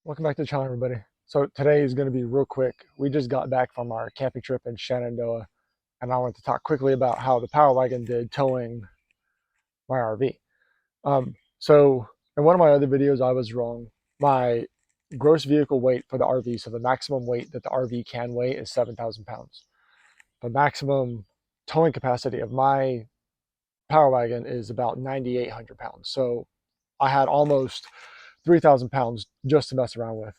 Welcome back to the channel, everybody. So today is going to be real quick. We just got back from our camping trip in Shenandoah, and I want to talk quickly about how the Power Wagon did towing my RV. So in one of my other videos, I was wrong. My gross vehicle weight for the RV, so the maximum weight that the RV can weigh is 7,000 pounds. The maximum towing capacity of my Power Wagon is about 9,800 pounds. So I had almost 3,000 pounds just to mess around with.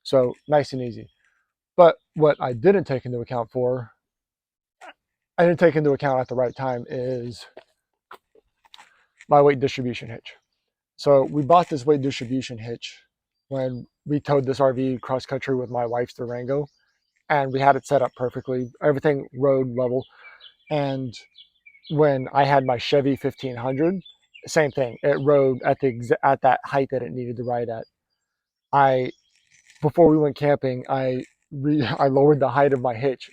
So nice and easy. But what I didn't take into account at the right time is my weight distribution hitch. So we bought this weight distribution hitch when we towed this RV cross country with my wife's Durango, and we had it set up perfectly, everything road level. And when I had my Chevy 1500, same thing. It rode at that height that it needed to ride at. Before we went camping, I lowered the height of my hitch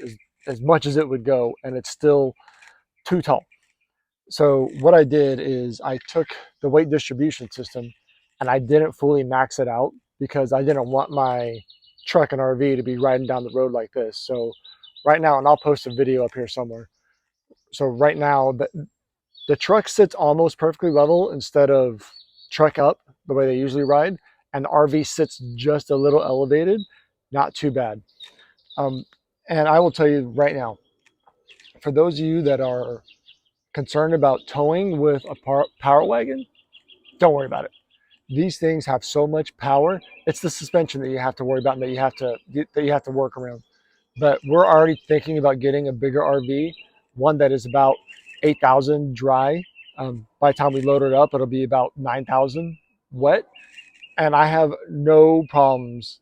as much as it would go, and it's still too tall. So what I did is I took the weight distribution system and I didn't fully max it out because I didn't want my truck and RV to be riding down the road like this. So right now, and I'll post a video up here somewhere. So right now, the truck sits almost perfectly level instead of truck up the way they usually ride, and the RV sits just a little elevated, not too bad. And I will tell you right now, for those of you that are concerned about towing with a Power Wagon, don't worry about it. These things have so much power. It's the suspension that you have to worry about and that you have to work around. But we're already thinking about getting a bigger RV, one that is about 8,000 dry. By the time we load it up, it'll be about 9,000 wet. And I have no problems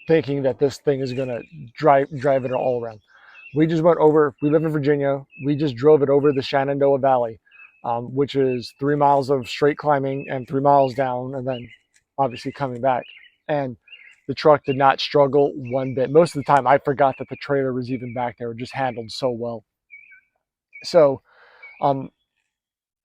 thinking that this thing is going to drive it all around. We just went over, we live in Virginia, we just drove it over the Shenandoah Valley, which is 3 miles of straight climbing and 3 miles down, and then obviously coming back. And the truck did not struggle one bit. Most of the time, I forgot that the trailer was even back there. It just handled so well. So,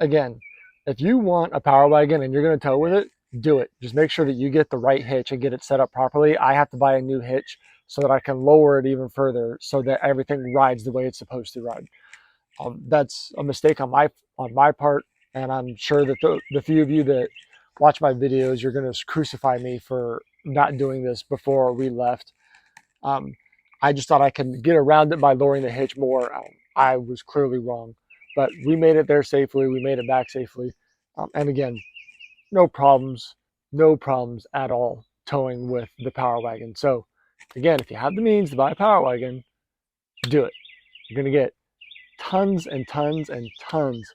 again, if you want a Power Wagon and you're going to tow with it, do it. Just make sure that you get the right hitch and get it set up properly. I have to buy a new hitch so that I can lower it even further so that everything rides the way it's supposed to ride. That's a mistake on my part, and I'm sure that the few of you that watch my videos, you're going to crucify me for not doing this before we left. I just thought I could get around it by lowering the hitch more. I was clearly wrong, but we made it there safely. We made it back safely. And again, no problems at all towing with the Power Wagon. So again, if you have the means to buy a Power Wagon, do it. You're going to get tons and tons and tons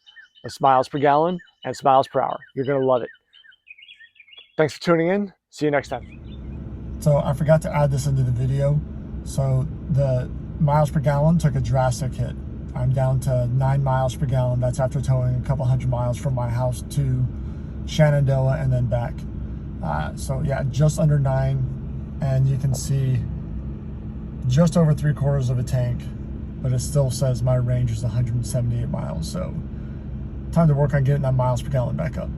of miles per gallon and miles per hour. You're going to love it. Thanks for tuning in. See you next time. So I forgot to add this into the video. So the miles per gallon took a drastic hit. I'm down to 9 miles per gallon. That's after towing a couple hundred miles from my house to Shenandoah and then back. So yeah, just under 9, and you can see just over 3/4 of a tank, but it still says my range is 178 miles. So time to work on getting that miles per gallon back up.